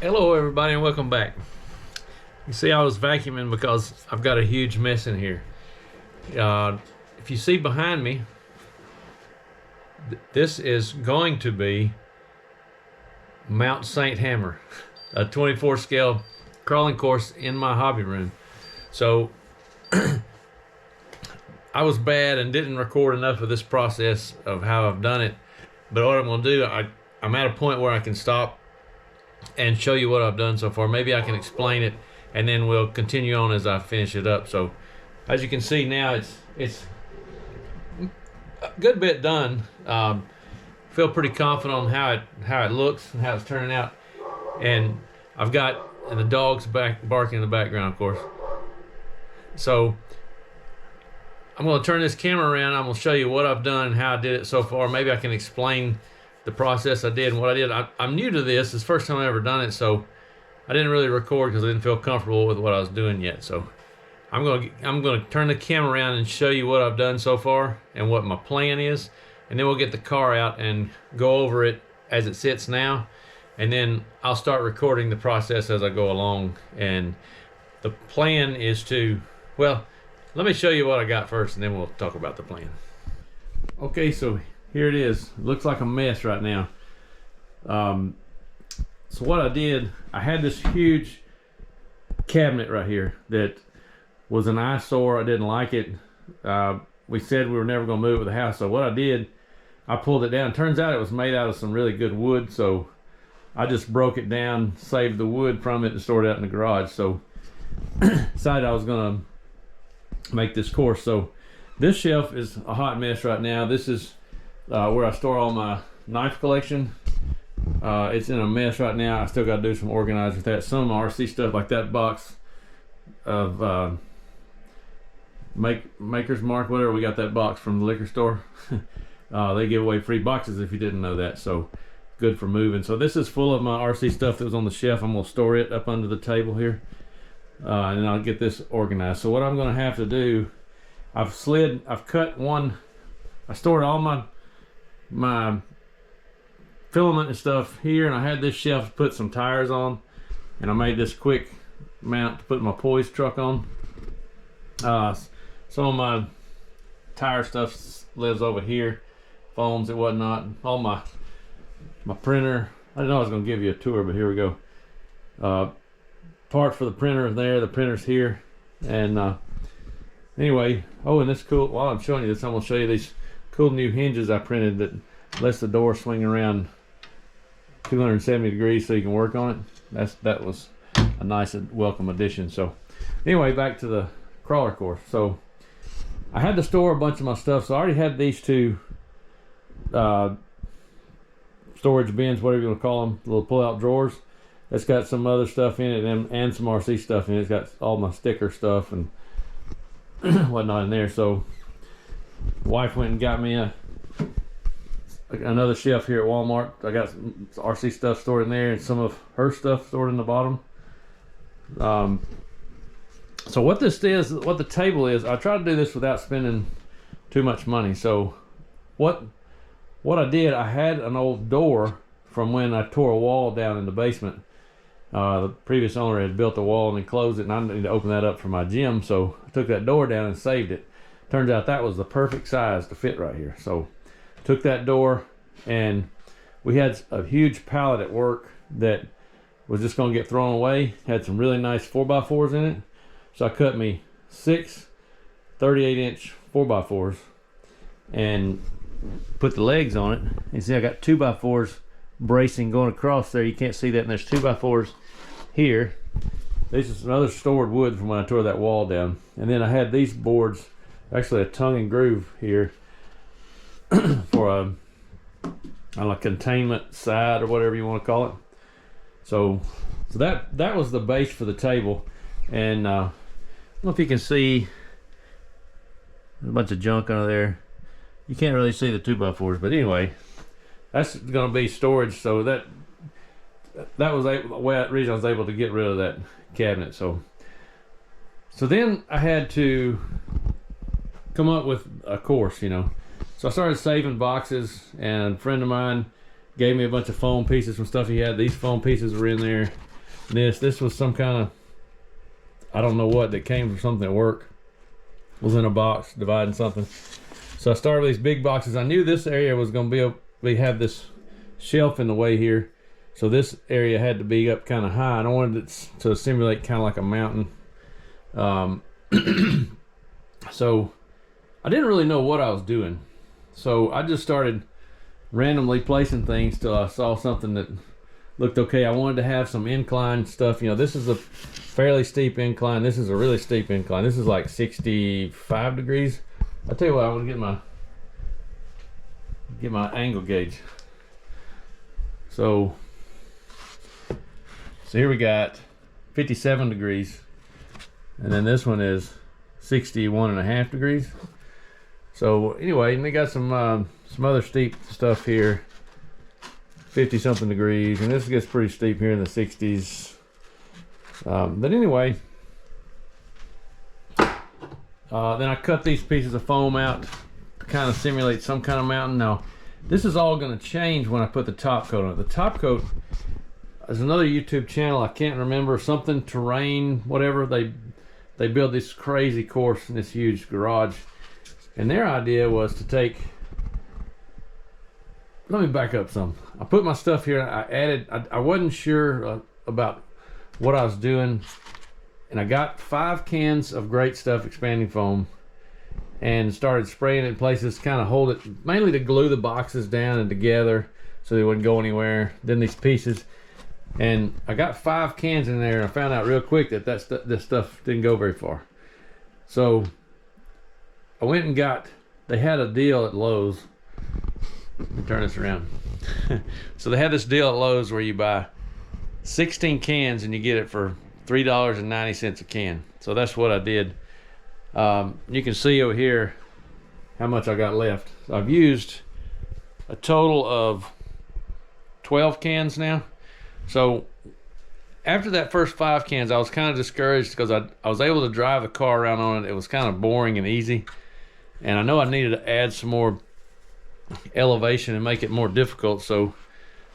Hello everybody and welcome back. You see I was vacuuming because I've got a huge mess in here. If you see behind me, this is going to be Mount St. Hammer, a 24 scale crawling course in my hobby room. So I was bad and didn't record enough of this process of how I've done it. But what I'm going to do, I'm at a point where I can stop and show you what I've done so far. Maybe I can explain it and then we'll continue on as I finish it up. So as you can see now, it's a good bit done. Feel pretty confident on how it looks and how it's turning out. And I've got the dogs barking in the background, of course. So I'm going to turn this camera around. I'm going to show you what I've done and how I did it so far. Maybe I can explain the process I did and what I did. I'm new to this. It's the first time I've ever done it, so I didn't really record because I didn't feel comfortable with what I was doing yet. So I'm going to turn the camera around and show you what I've done so far and what my plan is, and then we'll get the car out and go over it as it sits now, and then I'll start recording the process as I go along. And the plan is to, well, let me show you what I got first and then we'll talk about the plan. Okay, so here it is. It looks like a mess right now. So what I did, I had this huge cabinet right here that was an eyesore. I didn't like it. We said we were never going to move it with the house. So what I did, I pulled it down. Turns out it was made out of some really good wood. So I just broke it down, saved the wood from it, and stored it out in the garage. So decided I was going to make this course. So this shelf is a hot mess right now. This is where I store all my knife collection. It's in a mess right now. I still got to do some organizing with that. Some of my RC stuff, like that box of Maker's Mark, whatever. We got that box from the liquor store. They give away free boxes if you didn't know that. So good for moving. So this is full of my RC stuff that was on the shelf. I'm going to store it up under the table here, and then I'll get this organized. So what I'm going to have to do, I've cut one. I stored all my filament and stuff here, and I had this shelf to put some tires on, and I made this quick mount to put my Poise truck on. Some of my tire stuff lives over here, foams and whatnot. All my printer, I didn't know I was going to give you a tour, but here we go. Parts for the printer are there. The printer's here. And anyway, oh, and this cool, while I'm showing you this, I'm going to show you these cool new hinges I printed that lets the door swing around 270 degrees so you can work on it. That was a nice and welcome addition. So anyway, back to the crawler course. So I had to store a bunch of my stuff, so I already had these two storage bins, whatever you want to call them, little pull-out drawers. It's got some other stuff in it and some RC stuff in it. It's got all my sticker stuff and whatnot in there. So wife went and got me another shelf here at Walmart. I got some RC stuff stored in there and some of her stuff stored in the bottom. So what this is, what the table is, I try to do this without spending too much money. So what I did, I had an old door from when I tore a wall down in the basement. The previous owner had built a wall and then closed it, and I needed to open that up for my gym. So I took that door down and saved it. Turns out that was the perfect size to fit right here. So took that door, and we had a huge pallet at work that was just going to get thrown away. Had some really nice 4x4s in it. So I cut me 6 38-inch 4x4s and put the legs on it. You see I got 2x4s bracing going across there. You can't see that, and there's 2x4s here. This is another stored wood from when I tore that wall down. And then I had these boards, actually a tongue and groove here for a containment side or whatever you want to call it. So that was the base for the table. And I don't know if you can see a bunch of junk under there. You can't really see the 2x4s, but anyway, that's going to be storage. So that was the reason I was able to get rid of that cabinet. So then I had to come up with a course, you know. So I started saving boxes, and a friend of mine gave me a bunch of foam pieces from stuff he had. These foam pieces were in there. This was some kind of, I don't know what, that came from something at work. Was in a box dividing something. So I started with these big boxes. I knew this area was going to we have this shelf in the way here. So this area had to be up kind of high. And I wanted it to simulate kind of like a mountain. So I didn't really know what I was doing. So I just started randomly placing things till I saw something that looked okay. I wanted to have some incline stuff. You know, this is a fairly steep incline. This is a really steep incline. This is like 65 degrees. I'll tell you what, I'm gonna get my angle gauge. So here we got 57 degrees. And then this one is 61.5 degrees. So anyway, and they got some other steep stuff here, 50 something degrees, and this gets pretty steep here in the 60s. But anyway, then I cut these pieces of foam out to kind of simulate some kind of mountain. Now, this is all going to change when I put the top coat on it. The top coat is another YouTube channel, I can't remember, something terrain, whatever. They build this crazy course in this huge garage. And their idea was to take, let me back up some. I put my stuff here, I wasn't sure about what I was doing. And I got 5 cans of Great Stuff expanding foam and started spraying it in places to kind of hold it, mainly to glue the boxes down and together so they wouldn't go anywhere. Then these pieces, and I got 5 cans in there, and I found out real quick that this stuff didn't go very far. So I went and they had a deal at Lowe's. Let me turn this around. So they had this deal at Lowe's where you buy 16 cans and you get it for $3.90 a can. So that's what I did. You can see over here how much I got left. So I've used a total of 12 cans now. So after that first 5 cans, I was kind of discouraged because I was able to drive the car around on it. It was kind of boring and easy. And I know I needed to add some more elevation and make it more difficult. So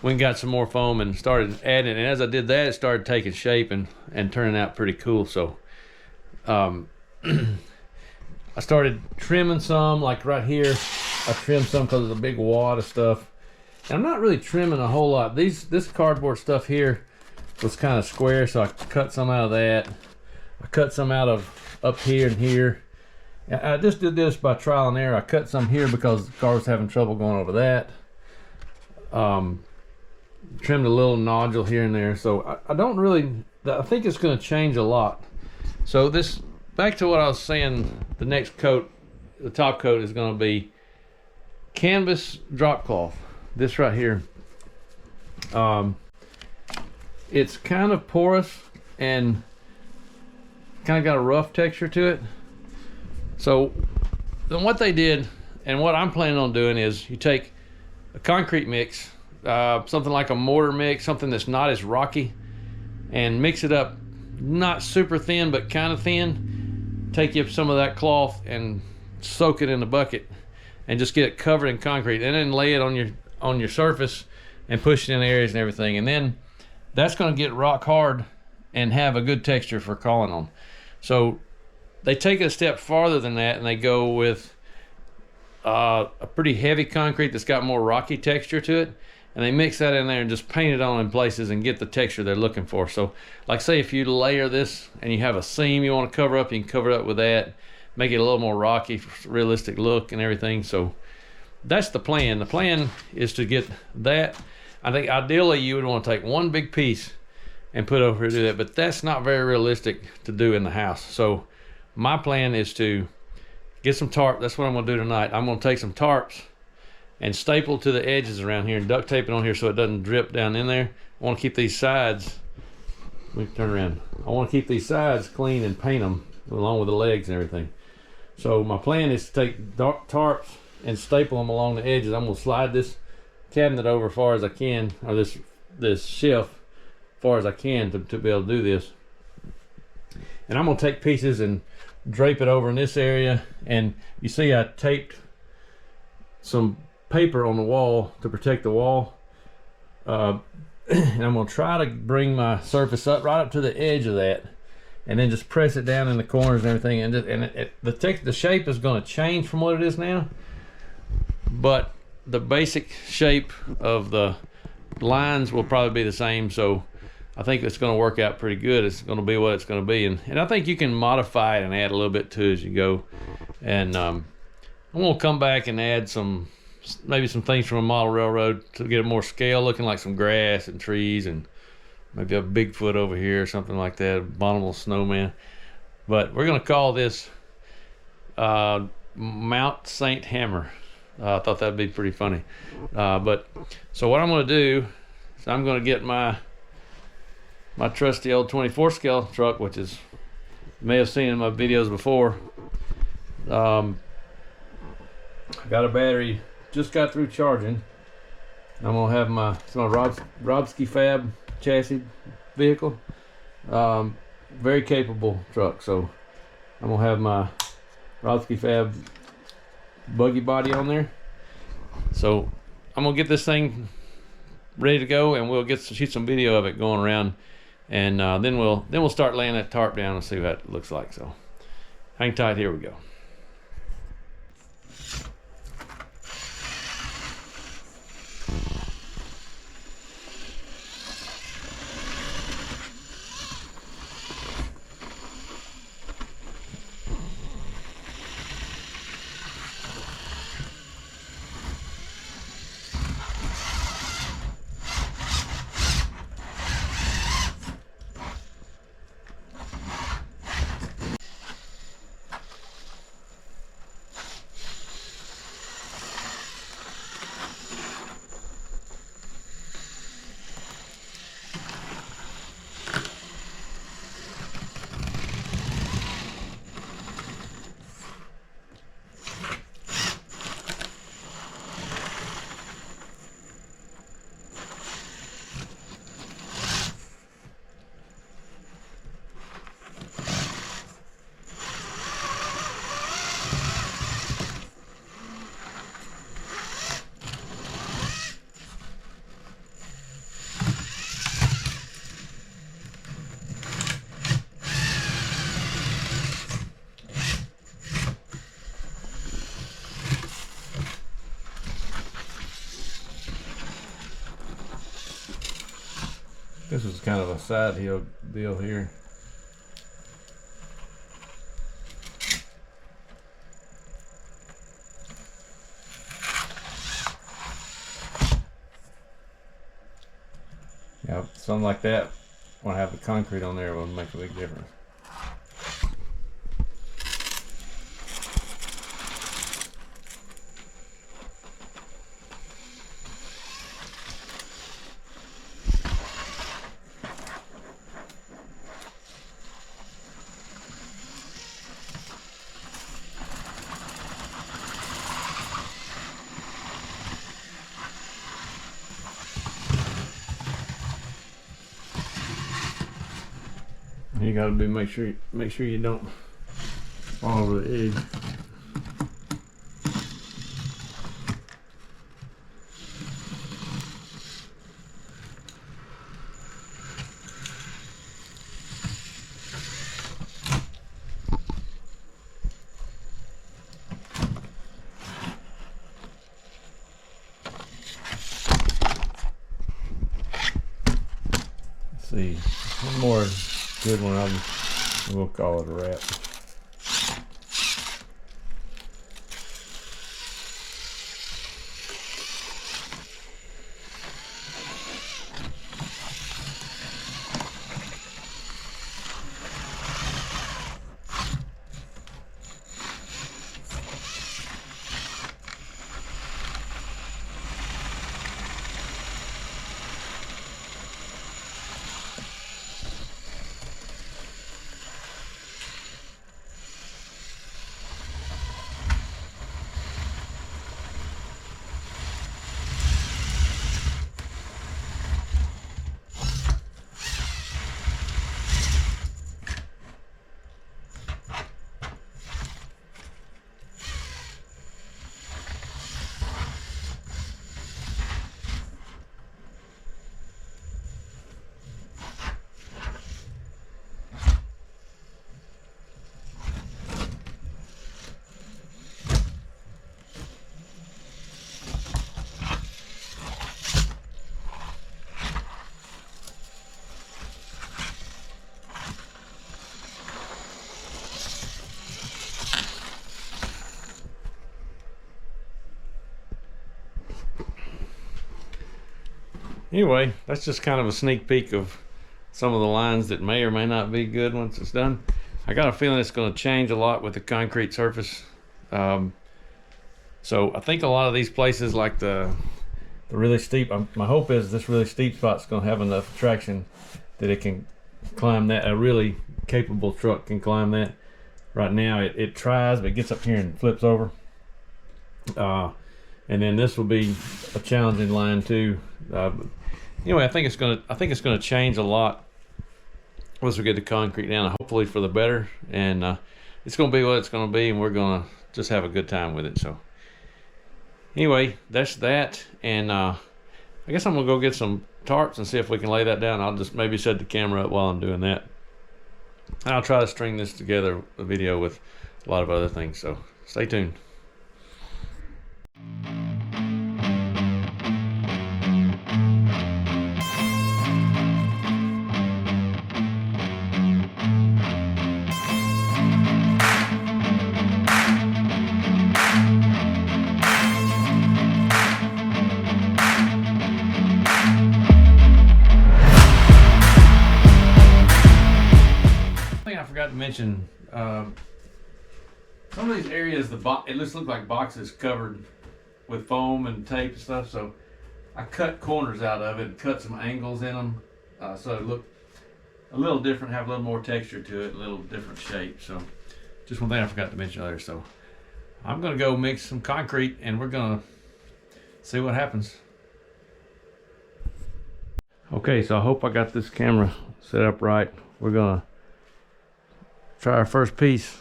we got some more foam and started adding it. And as I did that, it started taking shape and turning out pretty cool. So I started trimming some, like right here. I trimmed some because it's a big wad of stuff. And I'm not really trimming a whole lot. This cardboard stuff here was kind of square, so I cut some out of that. I cut some out of up here and here. I just did this by trial and error. I cut some here because the car was having trouble going over that. Trimmed a little nodule here and there. So I don't really, I think it's going to change a lot. So this, back to what I was saying, the next coat, the top coat is going to be canvas drop cloth. This right here. It's kind of porous and kind of got a rough texture to it. So then what they did, and what I'm planning on doing, is you take a concrete mix, something like a mortar mix, something that's not as rocky, and mix it up, not super thin but kind of thin. Take you some of that cloth and soak it in the bucket and just get it covered in concrete, and then lay it on your surface and push it in areas and everything. And then that's going to get rock hard and have a good texture for crawling on. So they take it a step farther than that, and they go with a pretty heavy concrete that's got more rocky texture to it, and they mix that in there and just paint it on in places and get the texture they're looking for. So like, say if you layer this and you have a seam you want to cover up, you can cover it up with that, make it a little more rocky, realistic look and everything. So that's the plan. The plan is to get that. I think ideally you would want to take one big piece and put over here to do that, but that's not very realistic to do in the house. So my plan is to get some tarp. That's what I'm going to do tonight. I'm going to take some tarps and staple to the edges around here and duct tape it on here so it doesn't drip down in there. I want to keep these sides, let me turn around. I want to keep these sides clean and paint them along with the legs and everything. So my plan is to take tarps and staple them along the edges. I'm going to slide this cabinet over as far as I can, or this shelf as far as I can to be able to do this. And I'm going to take pieces and drape it over in this area. And you see I taped some paper on the wall to protect the wall. And I'm gonna try to bring my surface up right up to the edge of that, and then just press it down in the corners and everything. And the shape is gonna change from what it is now, but the basic shape of the lines will probably be the same. So I think it's going to work out pretty good. It's going to be what it's going to be, and I think you can modify it and add a little bit to it as you go. And I'm going to come back and add maybe some things from a model railroad to get it more scale, looking like some grass and trees, and maybe a Bigfoot over here or something like that, abominable snowman. But we're going to call this Mount St. Hammer. I thought that'd be pretty funny. But so what I'm going to do is I'm going to get my trusty old 24 scale truck, which is, you may have seen in my videos before. Got a battery, just got through charging. I'm gonna have my Robski Fab chassis vehicle. Very capable truck, so I'm gonna have my Robski Fab buggy body on there. So I'm gonna get this thing ready to go, and we'll shoot some video of it going around. And then we'll start laying that tarp down and see what it looks like. So hang tight, here we go. This is kind of a side hill deal here. Yeah, something like that, when I have the concrete on there, will make a big difference. You gotta make sure you don't fall over the edge. Let's see, one more good one of them, we'll call it a wrap. Anyway, that's just kind of a sneak peek of some of the lines that may or may not be good once it's done. I got a feeling it's going to change a lot with the concrete surface. So I think a lot of these places, like the really steep, my hope is this really steep spot's going to have enough traction that it can climb that. A really capable truck can climb that. Right now it tries, but it gets up here and flips over. And then this will be a challenging line too. Anyway, I think it's gonna change a lot once we get the concrete down, hopefully for the better. And it's gonna be what it's gonna be, and we're gonna just have a good time with it. So anyway, that's that. And I guess I'm gonna go get some tarps and see if we can lay that down. I'll just maybe set the camera up while I'm doing that. And I'll try to string this together, a video with a lot of other things. So stay tuned. I forgot to mention some of these areas, it looks like boxes covered with foam and tape and stuff, so I cut corners out of it and cut some angles in them, so it looked a little different, have a little more texture to it, a little different shape. So just one thing I forgot to mention earlier. So I'm gonna go mix some concrete and we're gonna see what happens. Okay, so I hope I got this camera set up right. We're gonna try our first piece.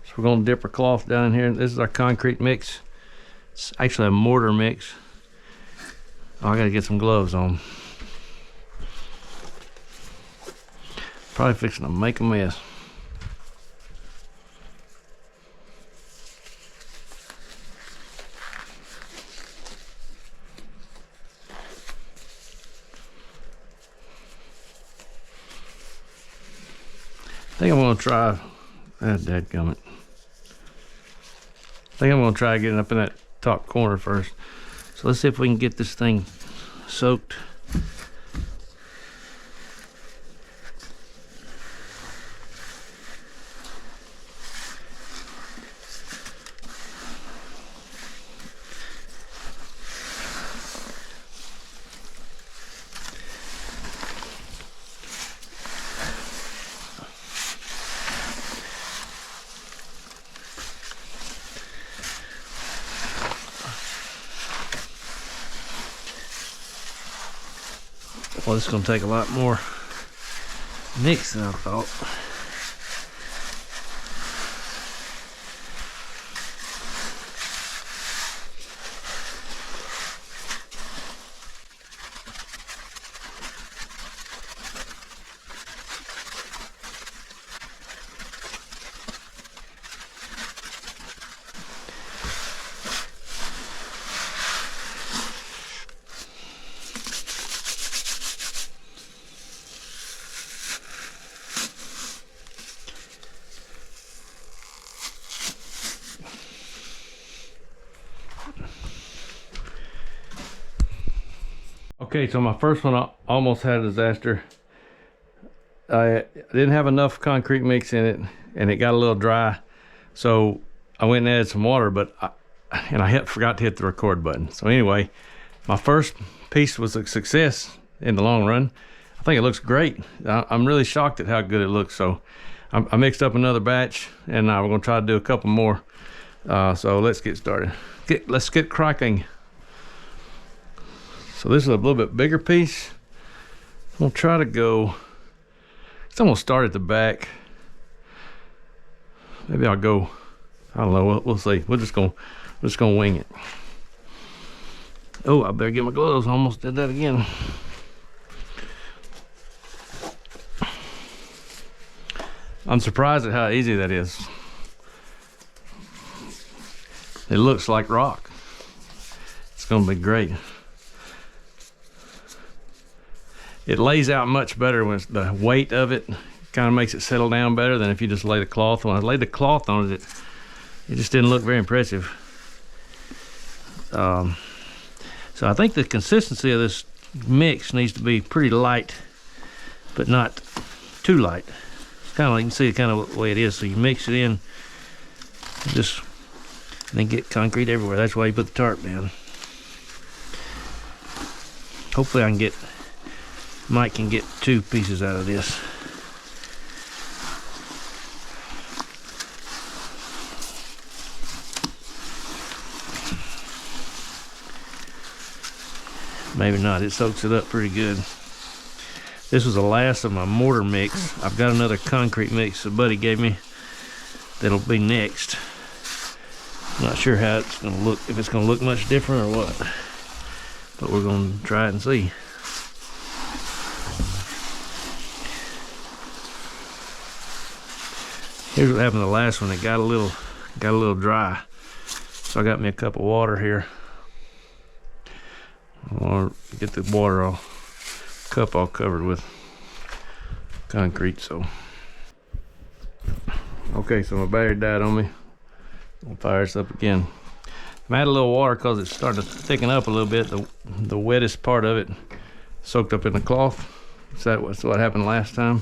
So we're gonna dip our cloth down in here. This is our concrete mix. It's actually a mortar mix. Oh, I gotta get some gloves on. Probably fixing to make a mess. I think I'm gonna try dadgummit. I think I'm gonna try getting up in that top corner first. So let's see if we can get this thing soaked. Well, this is going to take a lot more mix than I thought. Okay, so my first one almost had a disaster. I didn't have enough concrete mix in it, and it got a little dry. So I went and added some water, but I forgot to hit the record button. So anyway, my first piece was a success in the long run. I think it looks great. I'm really shocked at how good it looks. So I mixed up another batch, and we're gonna try to do a couple more. So let's get started. Let's get cracking. So this is a little bit bigger piece. I'm gonna try to go, I'm gonna start at the back. Maybe I'll go, I don't know, we'll see. We're just gonna wing it. Oh, I better get my gloves. I almost did that again. I'm surprised at how easy that is. It looks like rock. It's gonna be great. It lays out much better when the weight of it kind of makes it settle down better than if you just lay the cloth on. When I laid the cloth on it, it just didn't look very impressive. So I think the consistency of this mix needs to be pretty light, but not too light. It's kind of like, you can see the kind of way it is. So you mix it in, just then get concrete everywhere. That's why you put the tarp down. Hopefully I can get, Mike can get 2 pieces out of this. Maybe not, it soaks it up pretty good. This was the last of my mortar mix. I've got another concrete mix that Buddy gave me that'll be next. I'm not sure how it's gonna look, if it's gonna look much different or what, but we're gonna try it and see. Here's what happened to the last one. It got a little dry, so I got me a cup of water here. I want to get the water all, cup all covered with concrete. So okay, so my battery died on me. I'll fire this up again. I add a little water because it's starting to thicken up a little bit. The wettest part of it soaked up in the cloth. So that's what happened last time.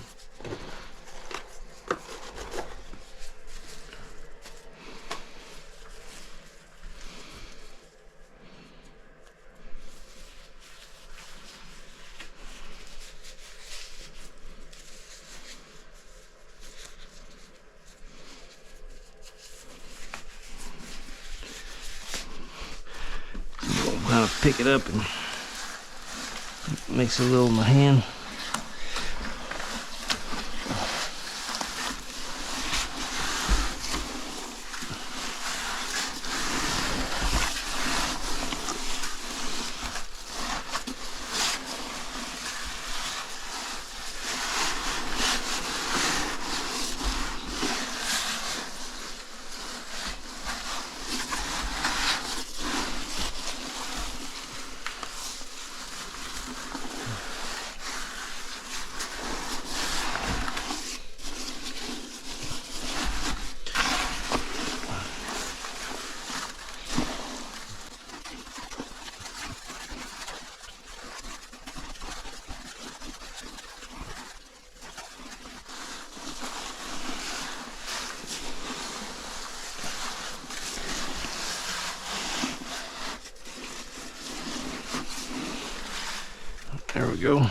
Kind of pick it up and mix a little in my hand. There we go.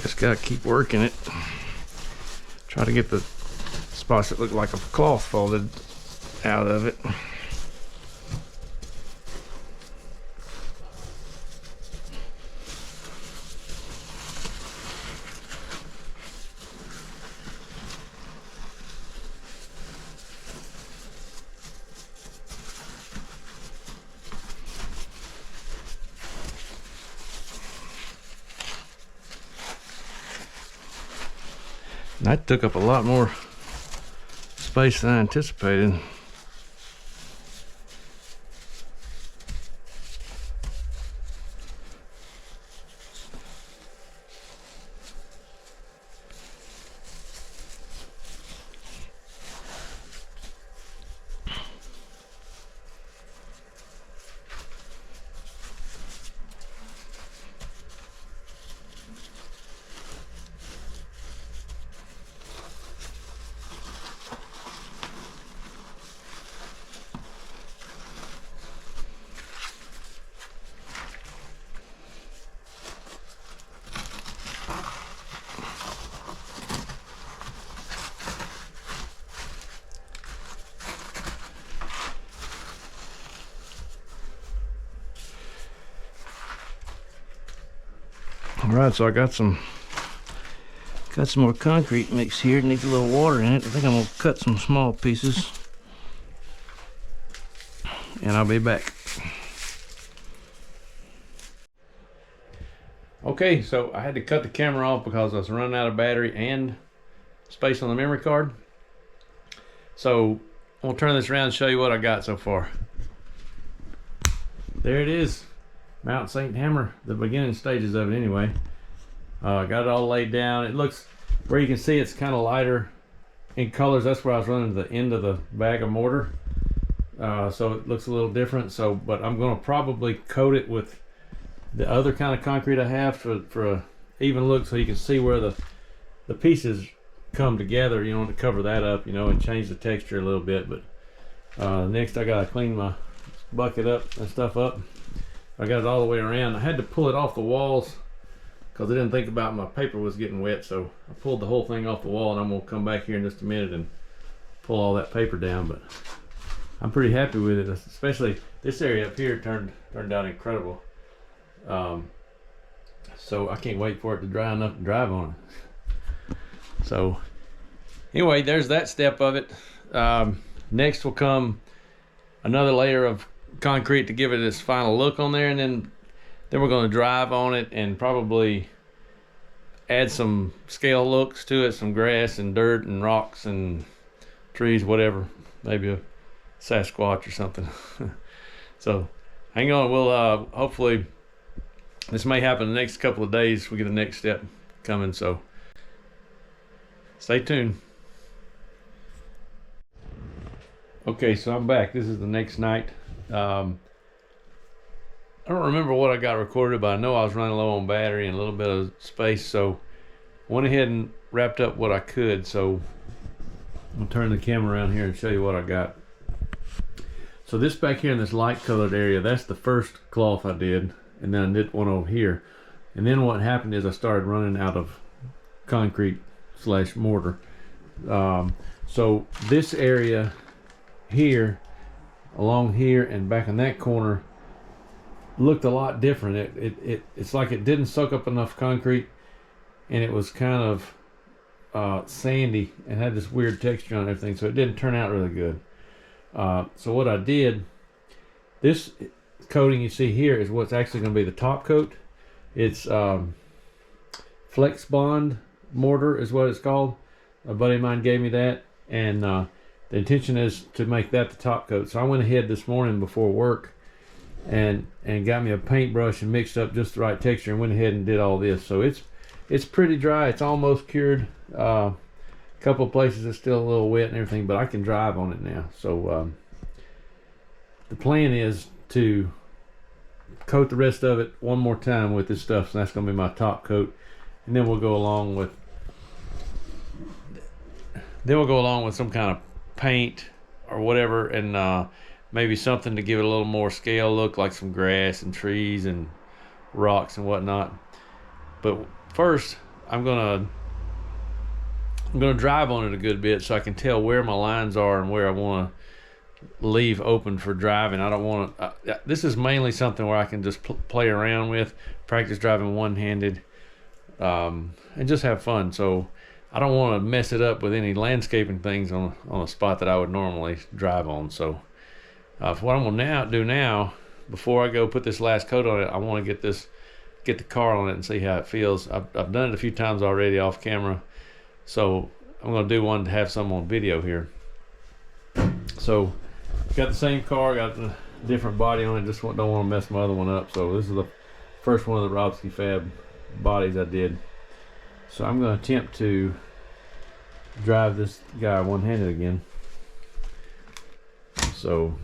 Just gotta keep working it. Try to get the spots that look like a cloth folded out of it. That took up a lot more space than I anticipated. All right, so I got some more concrete mix here. It needs a little water in it. I think I'm gonna cut some small pieces, and I'll be back. Okay, so I had to cut the camera off because I was running out of battery and space on the memory card. So I'm gonna turn this around and show you what I got so far. There it is. Mount St. Hammer, the beginning stages of it anyway. Got it all laid down. It looks, where you can see it's kind of lighter in colors. That's where I was running the end of the bag of mortar. So it looks a little different. So, but I'm going to probably coat it with the other kind of concrete I have for a even look, so you can see where the pieces come together, you know, to cover that up, you know, and change the texture a little bit. But next I got to clean my bucket up and stuff up. I got it all the way around. I had to pull it off the walls because I didn't think about my paper was getting wet, so I pulled the whole thing off the wall, and I'm gonna come back here in just a minute and pull all that paper down. But I'm pretty happy with it, especially this area up here turned out incredible. So I can't wait for it to dry enough to drive on it. So anyway, there's that step of it. Next will come another layer of concrete to give it its final look on there, and then we're going to drive on it and probably add some scale looks to it, some grass and dirt and rocks and trees, whatever, maybe a Sasquatch or something. So hang on, we'll hopefully this may happen the next couple of days. We get the next step coming, so stay tuned. Okay, so I'm back. This is the next night. I don't remember what I got recorded, but I know I was running low on battery and a little bit of space, so I went ahead and wrapped up what I could. So I'm gonna turn the camera around here and show you what I got. So this back here in this light colored area, that's the first cloth I did, and then I did one over here. And then what happened is I started running out of concrete / mortar. So this area here, along here and back in that corner, looked a lot different. It's like it didn't soak up enough concrete, and it was kind of sandy and had this weird texture on everything, so it didn't turn out really good. So what I did, this coating you see here is what's actually going to be the top coat. It's Flex Bond mortar is what it's called. A buddy of mine gave me that, and the intention is to make that the top coat. So I went ahead this morning before work and got me a paintbrush and mixed up just the right texture and went ahead and did all this. So it's pretty dry. It's almost cured. A couple of places it's still a little wet and everything, but I can drive on it now. So the plan is to coat the rest of it one more time with this stuff, so that's going to be my top coat, and then we'll go along with some kind of paint or whatever, and maybe something to give it a little more scale look, like some grass and trees and rocks and whatnot. But first I'm gonna drive on it a good bit so I can tell where my lines are and where I want to leave open for driving. I don't want to. This is mainly something where I can just play around with, practice driving one-handed, and just have fun. So I don't want to mess it up with any landscaping things on a spot that I would normally drive on. So what I'm gonna do now, before I go put this last coat on it, I want to get the car on it and see how it feels. I've done it a few times already off camera, so I'm gonna do one to have some on video here. So got the same car, got the different body on it, just don't want to mess my other one up. So this is the first one of the Robski Fab bodies I did. So I'm going to attempt to drive this guy one-handed again. So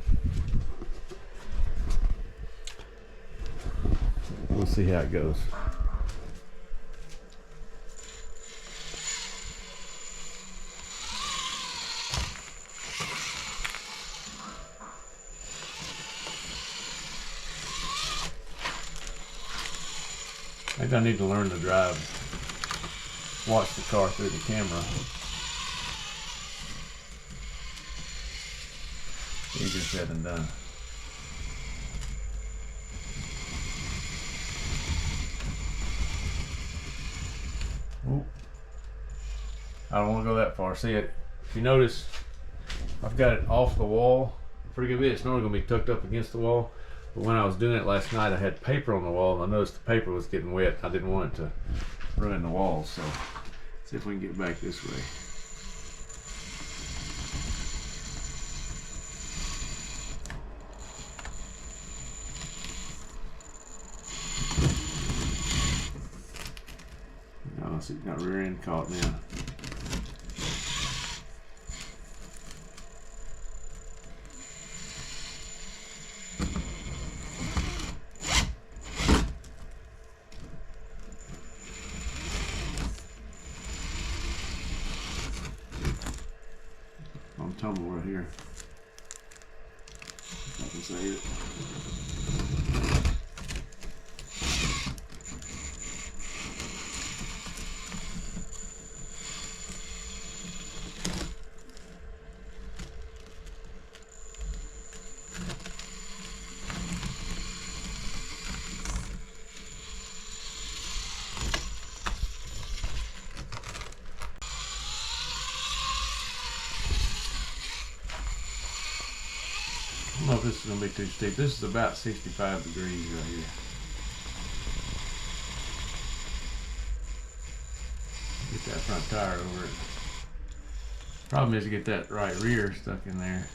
we'll see how it goes. Maybe I need to learn to drive, watch the car through the camera. Easier said than done. Ooh. I don't want to go that far. See it? If you notice, I've got it off the wall a pretty good bit. It's normally going to be tucked up against the wall. But when I was doing it last night, I had paper on the wall, and I noticed the paper was getting wet. I didn't want it to ruin the walls, so let's see if we can get back this way. No, see, got rear end caught now. Tumble right here. If I can say it. I don't know if this is going to be too steep. This is about 65 degrees right here. Get that front tire over it. Problem is to get that right rear stuck in there.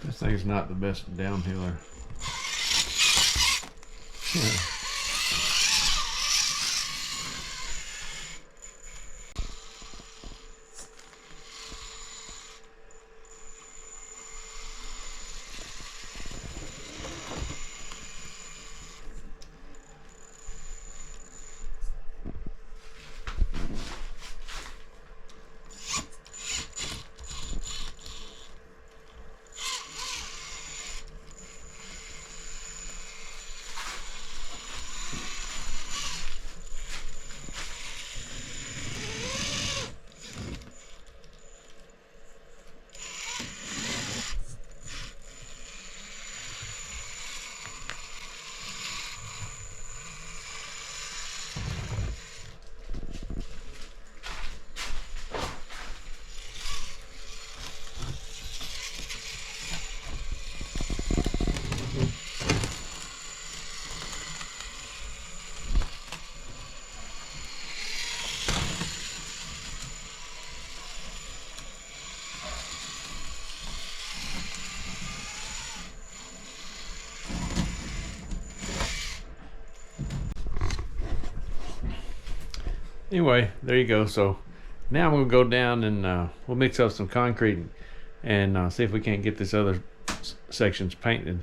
This thing's not the best downhiller. Yeah. Anyway, there you go. So now I'm gonna go down and we'll mix up some concrete and see if we can't get this other sections painted,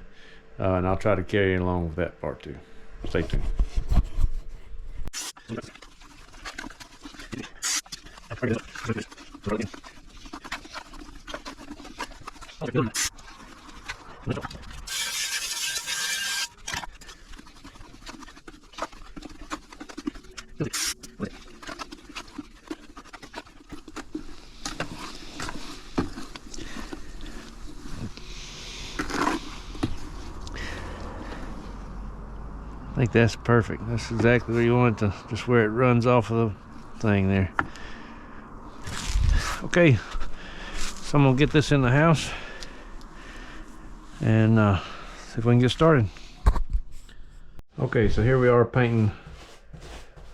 and I'll try to carry it along with that part too. Stay tuned. I think that's perfect. That's exactly where you want it to, just where it runs off of the thing there. Okay, so I'm gonna get this in the house and see if we can get started. Okay, so here we are painting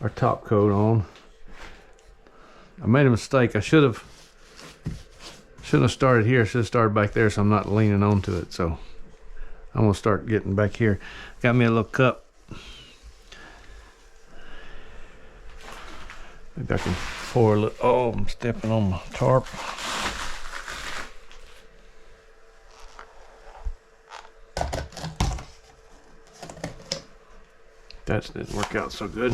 our top coat on. I made a mistake. I shouldn't have started here. I should have started back there so I'm not leaning onto it. So I'm gonna start getting back here. Got me a little cup. Maybe I can pour a little. Oh, I'm stepping on my tarp. That didn't work out so good.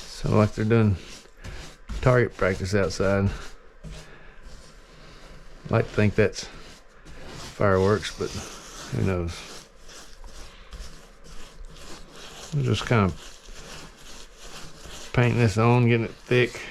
So like they're doing target practice outside. I like to think that's fireworks, but who knows. I'm just kind of painting this on, getting it thick.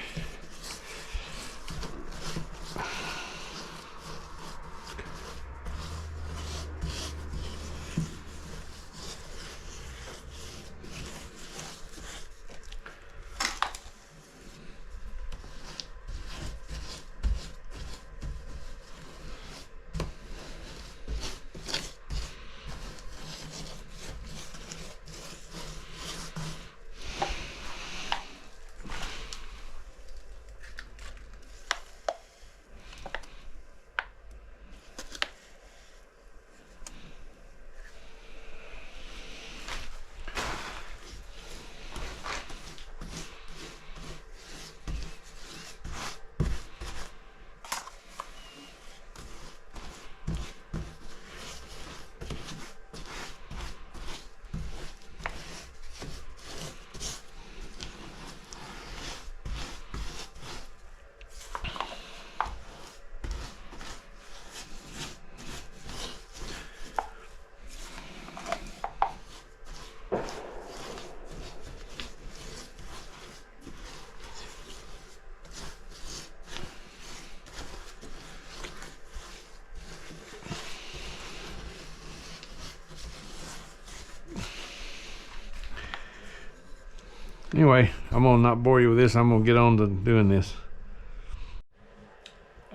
Anyway, I'm gonna not bore you with this. I'm gonna get on to doing this.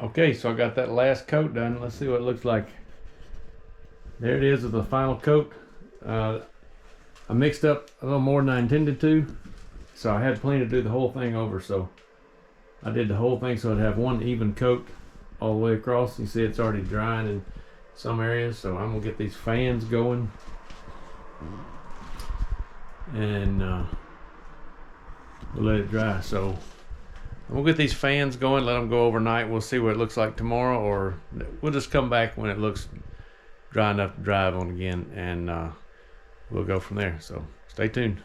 Okay, so I got that last coat done. Let's see what it looks like. There it is with the final coat. I mixed up a little more than I intended to, so I had plenty to do the whole thing over. So I did the whole thing so it'd have one even coat all the way across. You see it's already drying in some areas, so I'm gonna get these fans going and we'll let it dry. So we'll get these fans going, let them go overnight. We'll see what it looks like tomorrow, or we'll just come back when it looks dry enough to drive on again, and we'll go from there. So stay tuned.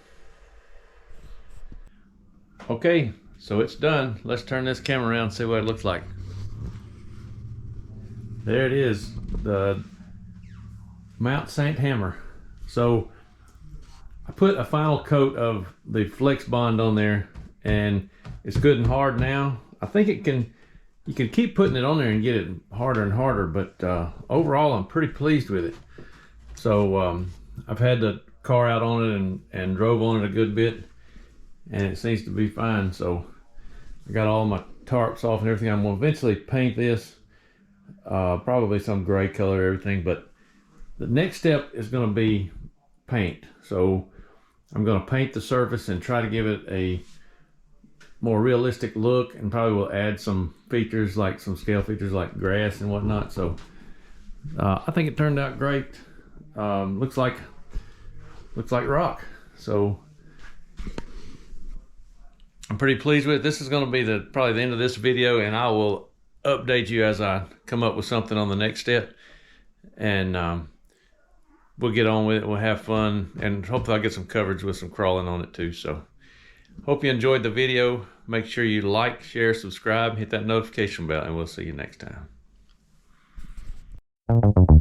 Okay, so it's done. Let's turn this camera around and see what it looks like. There it is, the Mount St. Hammer. So I put a final coat of the Flex Bond on there, and it's good and hard now. I think you can keep putting it on there and get it harder and harder, but overall I'm pretty pleased with it. So I've had the car out on it and drove on it a good bit, and it seems to be fine. So I got all my tarps off and everything. I'm gonna eventually paint this, probably some gray color, everything, but the next step is gonna be paint. So I'm going to paint the surface and try to give it a more realistic look, and probably will add some features, like some scale features like grass and whatnot. So I think it turned out great. Looks like rock. So I'm pretty pleased with it. This is going to be probably the end of this video, and I will update you as I come up with something on the next step. And we'll get on with it. We'll have fun, and hopefully I'll get some coverage with some crawling on it too. So hope you enjoyed the video. Make sure you like, share, subscribe, hit that notification bell, and we'll see you next time.